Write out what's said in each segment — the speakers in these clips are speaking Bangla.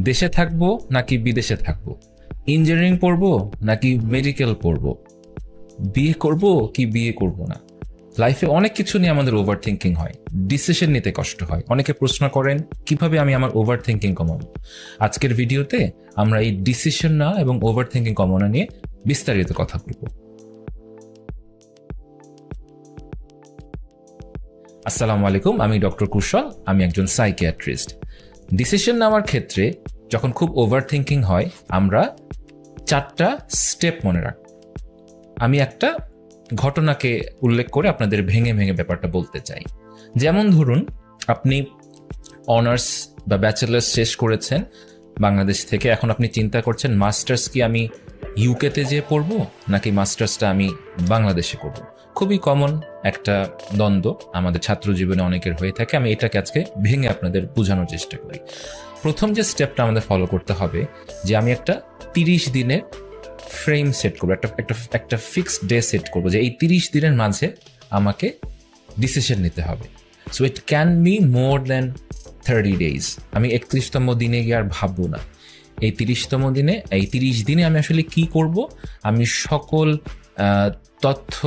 দেশে থাকবো নাকি বিদেশে থাকবো, ইঞ্জিনিয়ারিং পড়বো নাকি মেডিকেল পড়বো, বিয়ে করব কি বিয়ে করব না। লাইফে অনেক কিছু নিয়ে আমাদের ওভার থিঙ্কিং হয়, ডিসিশন নিতে কষ্ট হয়। অনেকে প্রশ্ন করেন কিভাবে আমি আমার ওভার থিঙ্কিং কমাবো। আজকের ভিডিওতে আমরা এই ডিসিশন না এবং ওভার থিঙ্কিং কমানো নিয়ে বিস্তারিত কথা বলবো। আসসালামু আলাইকুম, আমি ডক্টর কুশল, আমি একজন সাইকিয়াট্রিস্ট। ডিসিশন নেওয়ার ক্ষেত্রে যখন খুব ওভার থিঙ্কিং হয়, আমরা 4টা স্টেপ মনে রাখব। আমি একটা ঘটনাকে উল্লেখ করে আপনাদের ভেঙে ভেঙে ব্যাপারটা বলতে চাই। যেমন ধরুন, আপনি অনার্স বা ব্যাচেলার্স শেষ করেছেন বাংলাদেশ থেকে, এখন আপনি চিন্তা করছেন মাস্টার্স কি আমি ইউকেতে যেয়ে পড়বো নাকি মাস্টার্সটা আমি বাংলাদেশে করব। খুবই কমন একটা দ্বন্দ্ব আমাদের ছাত্র জীবনে অনেকের হয়ে থাকে। আমি এটাকে আজকে ভেঙে আপনাদের বোঝানোর চেষ্টা করি। প্রথম যে স্টেপটা আমাদের ফলো করতে হবে, যে আমি একটা 30 দিনের ফ্রেম সেট করবো, একটা ফিক্সড ডে সেট করবো, যে এই 30 দিনের মাঝে আমাকে ডিসিশন নিতে হবে। So it can be more than 30 days। আমি 31তম দিনে গিয়ে আর ভাববো না। এই 30তম দিনে, এই 30 দিনে আমি আসলে কি করব, আমি সকল তথ্য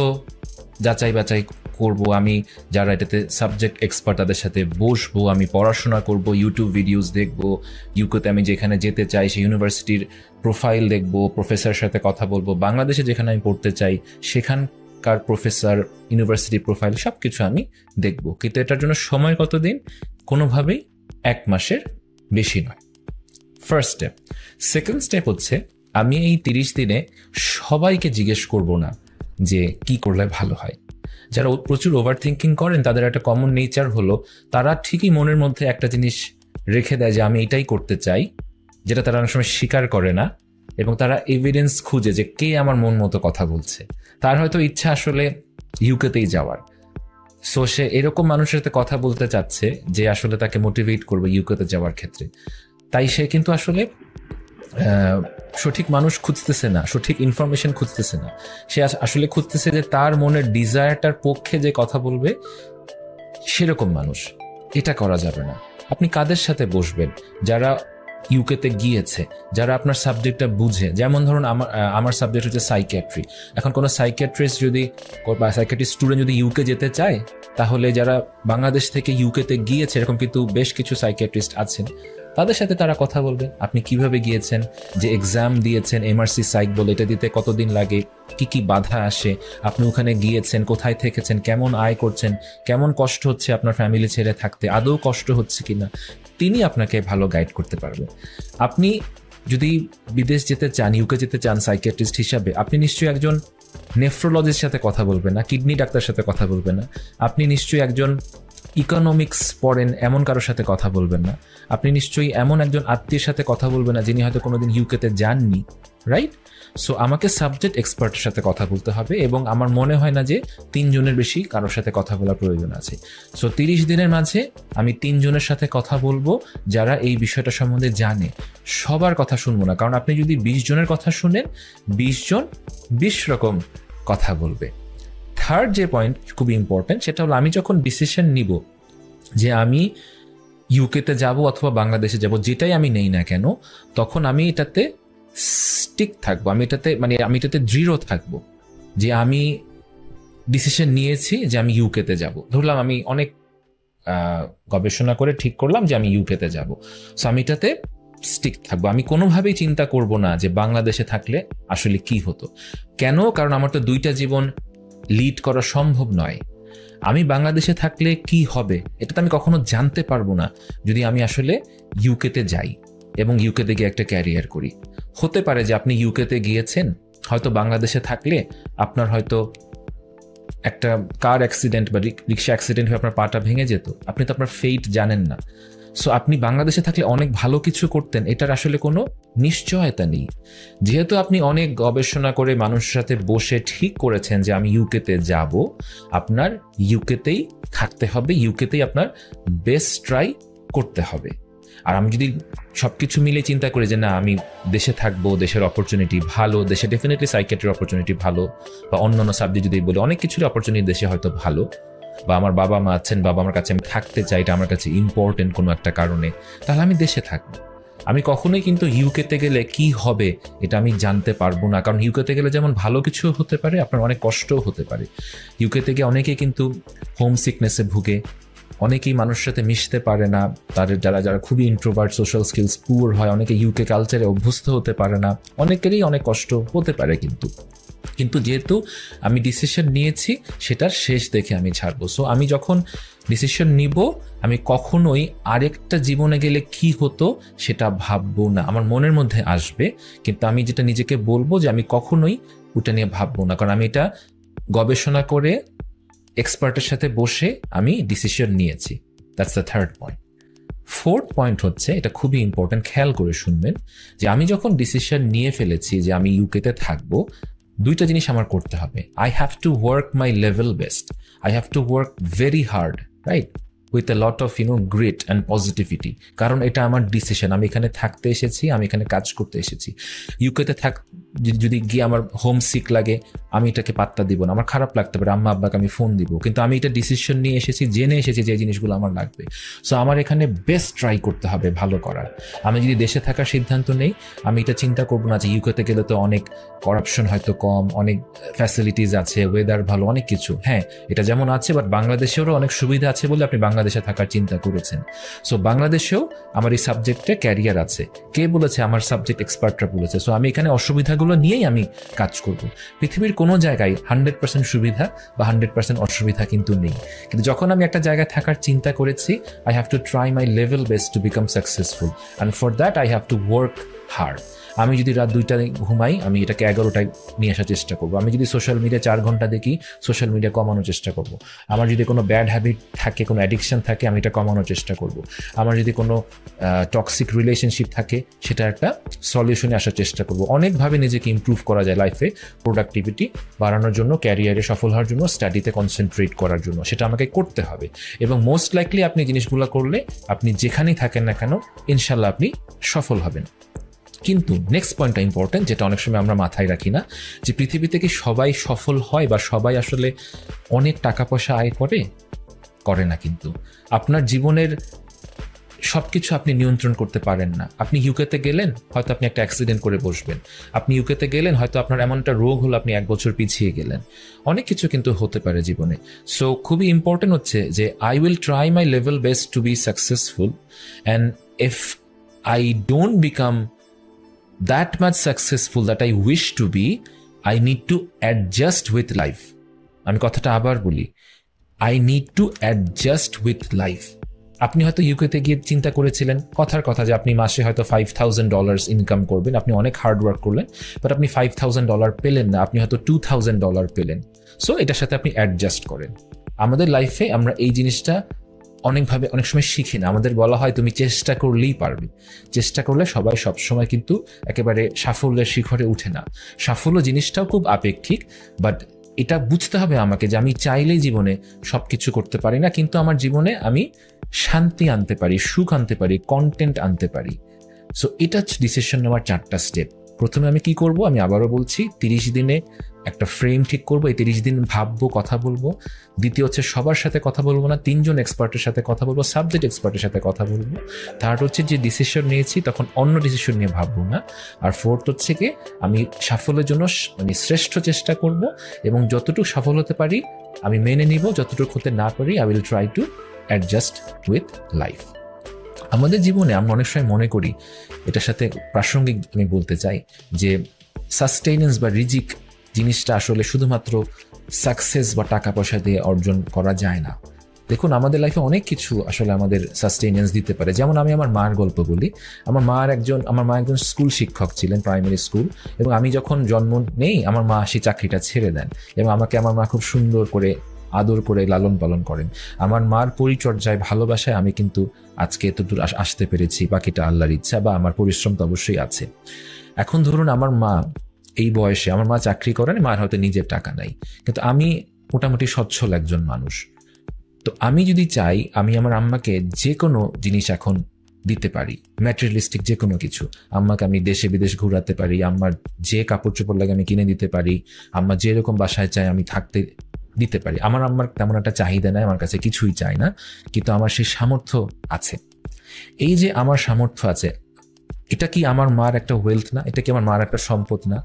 যাচাই বাছাই করব। আমি যারা এটাতে সাবজেক্ট এক্সপার্ট তাদের সাথে বসবো, আমি পড়াশোনা করব, ইউটিউব ভিডিওস দেখবো, ইউকেতে আমি যেখানে যেতে চাই সেই ইউনিভার্সিটির প্রোফাইল দেখবো, প্রফেসরের সাথে কথা বলবো, বাংলাদেশে যেখানে আমি পড়তে চাই সেখানকার প্রফেসর, ইউনিভার্সিটি প্রোফাইল সব কিছু আমি দেখবো। কিন্তু এটার জন্য সময় কতদিন? কোনোভাবেই 1 মাসের বেশি নয়। First step. সেকেন্ড স্টেপ হচ্ছে, আমি এই 30 দিনে সবাইকে জিজ্ঞেস করব না যে কি করলে ভালো হয়। যারা প্রচুর ওভার থিঙ্কিং করেন তাদের একটা কমন নেচার হলো, তারা ঠিকই মনের মধ্যে একটা জিনিস রেখে দেয় যে আমি এটাই করতে চাই, যেটা তারা অনেক সময় স্বীকার করে না, এবং তারা এভিডেন্স খুঁজে যে কে আমার মন মতো কথা বলছে। তার হয়তো ইচ্ছা আসলে ইউকেতেই যাওয়ার, সো সে এরকম মানুষের সাথে কথা বলতে চাচ্ছে যে আসলে তাকে মোটিভেট করবে ইউকেতে যাওয়ার ক্ষেত্রে। তাই সে কিন্তু আসলে সঠিক মানুষ খুঁজতেছে না, সঠিক ইনফরমেশন খুঁজতেছে না। সে আসলে খুঁজতেছে যে তার মনের ডিজায়ারটার পক্ষে যে কথা বলবে সেরকম মানুষ। এটা করা যাবে না। আপনি কাদের সাথে বসবেন? যারা ইউকেতে গিয়েছে, যারা আপনার সাবজেক্টটা বুঝে। যেমন ধরুন, আমার সাবজেক্ট হচ্ছে সাইকিয়াট্রি। এখন কোনো সাইকিয়াট্রিস্ট যদি বা সাইকিয়াট্রিস্ট স্টুডেন্ট যদি ইউকে যেতে চায়, তাহলে যারা বাংলাদেশ থেকে ইউকেতে গিয়েছে, এরকম কিন্তু বেশ কিছু সাইকিয়াট্রিস্ট আছেন, তাদের সাথে তারা কথা বলবে। আপনি কিভাবে গিয়েছেন, যে এক্সাম দিয়েছেন এমআরসি সাইক বলে, এটা দিতে কতদিন লাগে, কি কি বাধা আসে, আপনি ওখানে গিয়েছেন, কোথায় থেকেছেন, কেমন আয় করছেন, কেমন কষ্ট হচ্ছে আপনার ফ্যামিলি ছেড়ে থাকতে, আদৌ কষ্ট হচ্ছে কিনা, তিনি আপনাকে ভালো গাইড করতে পারবেন। আপনি যদি বিদেশ যেতে চান, ইউকে যেতে চান সাইকিয়াট্রিস্ট হিসাবে, আপনি নিশ্চয়ই একজন নেফ্রোলজিস্ট সাথে কথা বলবেন না, কিডনি ডাক্তার সাথে কথা বলবেন না, আপনি নিশ্চয়ই একজন ইকোনমিক্স পড়েন এমন কারোর সাথে কথা বলবেন না, আপনি নিশ্চয়ই এমন একজন আত্মীয়ের সাথে কথা বলবেন না যিনি হয়তো কোনোদিন ইউকেতে যাননি, রাইট? সো আমাকে সাবজেক্ট এক্সপার্টের সাথে কথা বলতে হবে, এবং আমার মনে হয় না যে 3 জনের বেশি কারোর সাথে কথা বলার প্রয়োজন আছে। সো 30 দিনের মাঝে আমি 3 জনের সাথে কথা বলবো যারা এই বিষয়টা সম্বন্ধে জানে। সবার কথা শুনবো না, কারণ আপনি যদি 20 জনের কথা শুনেন, 20 জন 20 রকম কথা বলবে। থার্ড যে পয়েন্ট খুব ইম্পর্টেন্ট, সেটা হলো, আমি যখন ডিসিশন নিব যে আমি ইউকেতে যাব অথবা বাংলাদেশে যাব, যেটাই আমি নেই না কেন, তখন আমি এটাতে স্টিক থাকবো। আমি এটাতে দৃঢ় থাকবো যে আমি ডিসিশন নিয়েছি যে আমি ইউকেতে যাব। ধরলাম আমি অনেক গবেষণা করে ঠিক করলাম যে আমি ইউকেতে যাব, সো আমি এটাতে স্টিক থাকবো। আমি কোনোভাবেই চিন্তা করব না যে বাংলাদেশে থাকলে আসলে কি হতো। কেন? কারণ আমার তো 2টা জীবন লিড করা সম্ভব নয়। আমি বাংলাদেশে থাকলে কি হবে এটা তো আমি কখনো জানতে পারবো না যদি আমি আসলে ইউকেতে যাই এবং ইউকেতে গিয়ে একটা ক্যারিয়ার করি। হতে পারে যে আপনি ইউকেতে গিয়েছেন, হয়তো বাংলাদেশে থাকলে আপনার হয়তো একটা কার অ্যাক্সিডেন্ট বা রিক্সা অ্যাক্সিডেন্ট হয়ে আপনার পাটা ভেঙে যেত, আপনি তো আপনার ফেট জানেন না। সো আপনি বাংলাদেশে থাকলে অনেক ভালো কিছু করতেন, এটার আসলে কোনো নিশ্চয়তা নেই। যেহেতু আপনি অনেক গবেষণা করে মানুষের সাথে বসে ঠিক করেছেন যে আমি ইউকেতে যাব, আপনার ইউকেতেই থাকতে হবে, ইউকেতেই আপনার বেস্ট ট্রাই করতে হবে। আর আমি যদি সবকিছু মিলে চিন্তা করি যে না আমি দেশে থাকবো, দেশের অপরচুনিটি ভালো, দেশে ডেফিনেটলি সাইকিয়াট্রির অপরচুনিটি ভালো, বা অন্যান্য সাবজেক্ট যদি বলি অনেক কিছুর অপরচুনিটি দেশে হয়তো ভালো, বা আমার বাবা মা আছেন, বাবা আমার কাছে আমি থাকতে চাই, এটা আমার কাছে ইম্পর্টেন্ট কোনো একটা কারণে, তাহলে আমি দেশে থাকবো। আমি কখনোই কিন্তু ইউকেতে গেলে কি হবে এটা আমি জানতে পারবো না, কারণ ইউকেতে গেলে যেমন ভালো কিছু হতে পারে, আপনার অনেক কষ্টও হতে পারে। ইউকেতে গিয়ে অনেকেই কিন্তু হোম সিকনেসে ভুগে, অনেকেই মানুষের সাথে মিশতে পারে না, তাদের যারা খুবই ইন্ট্রোভার্ট, সোশ্যাল স্কিলস পুয়ার হয়, অনেকে ইউকে কালচারে অভ্যস্ত হতে পারে না, অনেকেরই অনেক কষ্ট হতে পারে। কিন্তু যেহেতু আমি ডিসিশন নিয়েছি, সেটার শেষ দেখে আমি ছাড়বো। সো আমি যখন ডিসিশন নিব, আমি কখনোই আরেকটা জীবনে গেলে কি হতো সেটা ভাববো না, আমার মনের মধ্যে আসবে, কিন্তু আমি যেটা নিজেকে বলবো যে আমি কখনোই ওটা নিয়ে ভাববো না, কারণ আমি এটা গবেষণা করে এক্সপার্টের সাথে বসে আমি ডিসিশন নিয়েছি। That's the third point. Fourth point হচ্ছে, এটা খুবই ইম্পর্টেন্ট, খেয়াল করে শুনবেন, যে আমি যখন ডিসিশন নিয়ে ফেলেছি যে আমি ইউকেতে থাকবো, দুইটা জিনিস আমার করতে হবে। I have to work my level best, I have to work very hard, right, with a lot of grit and positivity, কারণ এটা আমার ডিসিশন, আমি এখানে থাকতে এসেছি, আমি এখানে কাজ করতে এসেছি। ইউকেতে যদি গিয়ে আমার হোম সিক লাগে, আমি এটাকে পাত্তা দিব না, আমার খারাপ লাগতে পারে, আম্মা আব্বাকে আমি ফোন দিব, কিন্তু আমি এটা ডিসিশন নিয়ে এসেছি, জেনে এসেছি যে এই জিনিসগুলো আমার লাগবে। সো আমার এখানে বেস্ট ট্রাই করতে হবে ভালো করার। আমি যদি দেশে থাকার সিদ্ধান্ত নেই, আমি এটা চিন্তা করবো না যে ইউকেতে গেলে তো অনেক করাপশন হয়তো কম, অনেক ফ্যাসিলিটিস আছে, ওয়েদার ভালো, অনেক কিছু। হ্যাঁ, এটা যেমন আছে, বাট বাংলাদেশেরও অনেক সুবিধা আছে বলে আপনি বাংলাদেশে থাকার চিন্তা করেছেন। সো বাংলাদেশেও আমার এই সাবজেক্টে ক্যারিয়ার আছে, কে বলেছে? আমার সাবজেক্ট এক্সপার্টরা বলেছে। সো আমি এখানে অসুবিধাগুলো নিয়েই আমি কাজ করব। পৃথিবীর কোনো জায়গায় 100% সুবিধা বা 100% অসুবিধা কিন্তু নেই, কিন্তু যখন আমি একটা জায়গায় থাকার চিন্তা করেছি, I have to try my level best to become successful, and for that I have to work hard. আমি যদি রাত 2টায় ঘুমাই, আমি এটাকে 11টায় নিয়ে আসার চেষ্টা করবো। আমি যদি সোশ্যাল মিডিয়া 4 ঘন্টা দেখি, সোশ্যাল মিডিয়া কমানোর চেষ্টা করব। আমার যদি কোনো ব্যাড হ্যাবিট থাকে, কোনো অ্যাডিকশন থাকে, আমি এটা কমানোর চেষ্টা করব। আমার যদি কোনো টক্সিক রিলেশনশিপ থাকে, সেটা একটা সলিউশনে আসার চেষ্টা করব। অনেকভাবে নিজেকে ইমপ্রুভ করা যায় লাইফে, প্রোডাক্টিভিটি বাড়ানোর জন্য, ক্যারিয়ারে সফল হওয়ার জন্য, স্টাডিতে কনসেন্ট্রেট করার জন্য, সেটা আমাকে করতে হবে। এবং মোস্ট লাইকলি আপনি জিনিসগুলো করলে, আপনি যেখানেই থাকেন না কেন, ইনশাল্লাহ আপনি সফল হবেন। কিন্তু নেক্সট পয়েন্টটা ইম্পর্টেন্ট, যেটা অনেক সময় আমরা মাথায় রাখি না, যে পৃথিবীতে কি সবাই সফল হয় বা সবাই আসলে অনেক টাকা পয়সা আয় করে না। কিন্তু আপনার জীবনের সবকিছু আপনি নিয়ন্ত্রণ করতে পারেন না। আপনি ইউকেতে গেলেন, হয়তো আপনি একটা অ্যাক্সিডেন্ট করে বসবেন। আপনি ইউকেতে গেলেন, হয়তো আপনার এমন একটা রোগ হলো, আপনি 1 বছর পিছিয়ে গেলেন। অনেক কিছু কিন্তু হতে পারে জীবনে। সো খুবই ইম্পর্টেন্ট হচ্ছে যে I will try my level best to be successful, and if I don't become that much successful that I wish to be, I need to adjust with life. আমি কথাটা আবার বলি, I need to adjust with life. আপনি হয়তো ইউকেতে গিয়ে চিন্তা করেছিলেন, কথার কথা, যে আপনি মাসে হয়তো $5,000 ইনকাম করবেন, আপনি অনেক হার্ড ওয়ার্ক করলেন, বাট আপনি $5,000 পেলেন না, আপনি হয়তো $2,000 পেলেন। সো এটার সাথে আপনি অ্যাডজাস্ট করেন। আমাদের লাইফে আমরা এই জিনিসটা অনেকভাবে অনেক সময় শিখি না। আমাদের বলা হয় তুমি চেষ্টা করলেই পারবে। চেষ্টা করলে সবাই সবসময় কিন্তু একেবারে সাফল্যের শিখরে উঠে না। সাফল্য জিনিসটাও খুব আপেক্ষিক, বাট এটা বুঝতে হবে আমাকে যে আমি চাইলেই জীবনে সবকিছু করতে পারি না, কিন্তু আমার জীবনে আমি শান্তি আনতে পারি, সুখ আনতে পারি, কন্টেন্ট আনতে পারি। সো এটা ডিসিশন নেওয়ার 4টা স্টেপ। প্রথমে আমি কি করব, আমি আবারও বলছি, 30 দিনে একটা ফ্রেম ঠিক করবো, এই 30 দিন ভাববো, কথা বলবো। দ্বিতীয় হচ্ছে সবার সাথে কথা বলবো না, 3 জন এক্সপার্টের সাথে কথা বলবো, সাবজেক্ট এক্সপার্টের সাথে কথা বলবো। থার্ড হচ্ছে যে ডিসিশন নিয়েছি তখন অন্য ডিসিশন নিয়ে ভাববো না। আর ফোর্থ হচ্ছে কি, আমি সাফল্যের জন্য শ্রেষ্ঠ চেষ্টা করব, এবং যতটুকু সফল হতে পারি আমি মেনে নিব, যতটুকু হতে না পারি I will try to adjust with life. আমাদের জীবনে আমরা অনেক সময় মনে করি, এটার সাথে প্রাসঙ্গিক আমি বলতে চাই, যে সাস্টেইনেন্স বা রিজিক জিনিসটা আসলে শুধুমাত্র সাকসেস বা টাকা পয়সা দিয়ে অর্জন করা যায় না। দেখুন, আমাদের লাইফে অনেক কিছু আসলে আমাদের সাস্টেইনেন্স দিতে পারে। যেমন আমি আমার মার গল্প বলি। আমার মা একজন স্কুল শিক্ষক ছিলেন, প্রাইমারি স্কুল, এবং আমি যখন জন্ম নেই আমার মা সেই চাকরিটা ছেড়ে দেন, এবং আমাকে আমার মা খুব সুন্দর করে আদর করে লালন পালন করেন। আমার মার পরিচর্যায়, ভালোবাসায় আমি কিন্তু আজকে এতদূর আসতে পেরেছি। বাকিটা আল্লাহর ইচ্ছা, বা আমার পরিশ্রম তো অবশ্যই আছে। এখন ধরুন আমার মা এই বয়সে, আমার মা চাকরি করেন, মার হয়তো নিজের টাকা নাই, কিন্তু আমি মোটামুটি সচ্ছল একজন মানুষ। তো আমি যদি চাই, আমি আমার আম্মাকে যে কোনো জিনিস এখন দিতে পারি, ম্যাটেরিয়ালিস্টিক যে কোনো কিছু। আম্মাকে আমি দেশে বিদেশ ঘুরাতে পারি, আম্মার যে কাপড় চোপড় লাগে আমি কিনে দিতে পারি, আম্মা যেরকম বাসায় চাই আমি থাকতে দিতে পারি। আমার আম্মার তেমন একটা চাহিদা নাই, আমার কাছে কিছুই চাই না, কিন্তু আমার সেই সামর্থ্য আছে। এই যে আমার সামর্থ্য আছে, এটা কি আমার মার একটা ওয়েলথ না? এটা কি আমার মার একটা সম্পদ না?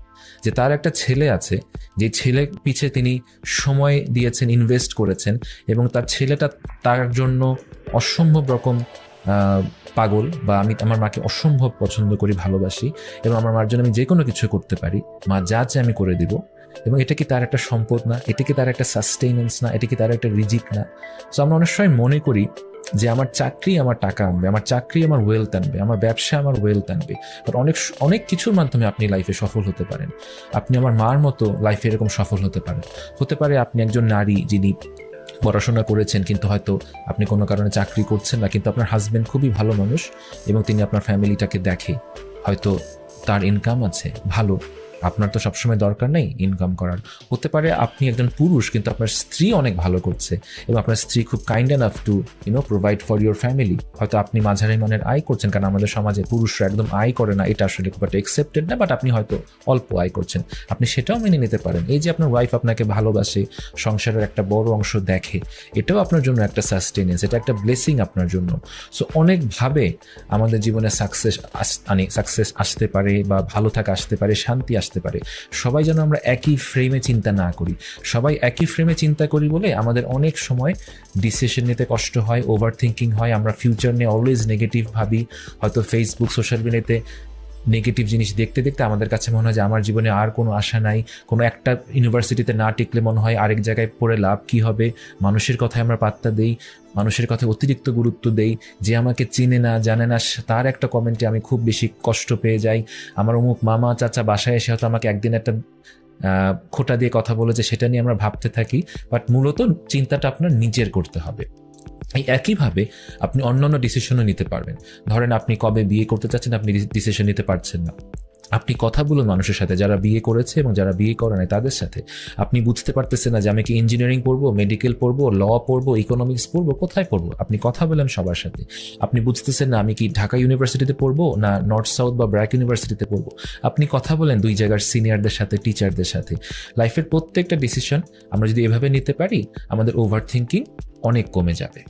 যে তার একটা ছেলে আছে, যে ছেলে পিছে তিনি সময় দিয়েছেন, ইনভেস্ট করেছেন, এবং তার ছেলেটা তার জন্য অসম্ভব রকম পাগল, বা আমি আমার মাকে অসম্ভব পছন্দ করি, ভালোবাসি, এবং আমার মার জন্য আমি যে কোনো কিছু করতে পারি, মা যা চাই আমি করে দিব। এবং এটা কি তার একটা সম্পদ না? এটা কি তার একটা সাস্টেইনেন্স না? এটা কি তার একটা রিজিক না? সো আমরা অনেক সময় মনে করি যে আমার চাকরি আমার টাকা আনবে, আমার চাকরি আমার ওয়েলথ আনবে, আমার ব্যবসা আমার ওয়েলথ আনবে। বাট অনেক অনেক কিছুর মাধ্যমে আপনি লাইফে সফল হতে পারেন। আপনি আমার মার মতো লাইফে এরকম সফল হতে পারেন। হতে পারে আপনি একজন নারী যিনি পড়াশোনা করেছেন, কিন্তু হয়তো আপনি কোনো কারণে চাকরি করছেন না, কিন্তু আপনার হাজবেন্ড খুবই ভালো মানুষ এবং তিনি আপনার ফ্যামিলিটাকে দেখে, হয়তো তার ইনকাম আছে ভালো, আপনার তো সবসময় দরকার নেই ইনকাম করার। হতে পারে আপনি একজন পুরুষ, কিন্তু আপনার স্ত্রী অনেক ভালো করছে এবং আপনার স্ত্রী খুব kind enough to provide for your family. হয়তো আপনি মাঝারি মানের আয় করছেন, কারণ আমাদের সমাজে পুরুষরা একদম আয় করে না, এটা আসলে খুব একটা একসেপ্টেড না, বাট আপনি হয়তো অল্প আয় করছেন, আপনি সেটাও মেনে নিতে পারেন। এই যে আপনার ওয়াইফ আপনাকে ভালোবাসে, সংসারের একটা বড় অংশ দেখে, এটাও আপনার জন্য একটা সাস্টেনেন্স, এটা একটা ব্লেসিং আপনার জন্য। সো অনেকভাবে আমাদের জীবনে সাকসেস আসতে পারে, বা ভালো থাকা আসতে পারে, শান্তি আসতে পারে। সবাই যেন আমরা একই ফ্রেমে চিন্তা না করি। সবাই একই ফ্রেমে চিন্তা করি বলে আমাদের অনেক সময় ডিসিশন নিতে কষ্ট হয়, ওভার থিঙ্কিং হয়, আমরা ফিউচার নিয়ে অলওয়েজ নেগেটিভ ভাবি। হয়তো ফেসবুক, সোশ্যাল মিডিয়াতে নেগেটিভ জিনিস দেখতে দেখতে আমাদের কাছে মনে হয় যে আমার জীবনে আর কোনো আশা নাই, কোনো একটা ইউনিভার্সিটিতে না টিকলে মনে হয় আরেক জায়গায় পড়ে লাভ কি হবে। মানুষের কথায় আমরা পাত্তা দেই, মানুষের কথায় অতিরিক্ত গুরুত্ব দেই। যে আমাকে চিনে না, জানে না, তার একটা কমেন্টে আমি খুব বেশি কষ্ট পেয়ে যাই। আমার অমুক মামা চাচা বাসায় এসে হয়তো আমাকে একদিন একটা খোঁটা দিয়ে কথা বলেছে, সেটা নিয়ে আমরা ভাবতে থাকি। বাট মূলত চিন্তাটা আপনার নিজের করতে হবে। এই একইভাবে আপনি অন্যান্য ডিসিশনও নিতে পারবেন। ধরেন আপনি কবে বিয়ে করতে চাচ্ছেন, আপনি ডিসিশন নিতে পারছেন না, আপনি কথা বলুন মানুষের সাথে যারা বিয়ে করেছে এবং যারা বিয়ে করে নাই তাদের সাথে। আপনি বুঝতে পারতেছেন না যে আমি কি ইঞ্জিনিয়ারিং পড়বো, মেডিকেল পড়বো, ল পড়বো, ইকোনমিক্স পড়বো, কোথায় পড়বো, আপনি কথা বলেন সবার সাথে। আপনি বুঝতেছেন না আমি কি ঢাকা ইউনিভার্সিটিতে পড়বো না নর্থ সাউথ বা ব্র্যাক ইউনিভার্সিটিতে পড়বো, আপনি কথা বলেন দুই জায়গার সিনিয়রদের সাথে, টিচারদের সাথে। লাইফের প্রত্যেকটা ডিসিশন আমরা যদি এভাবে নিতে পারি, আমাদের ওভার থিঙ্কিং অনেক কমে যাবে।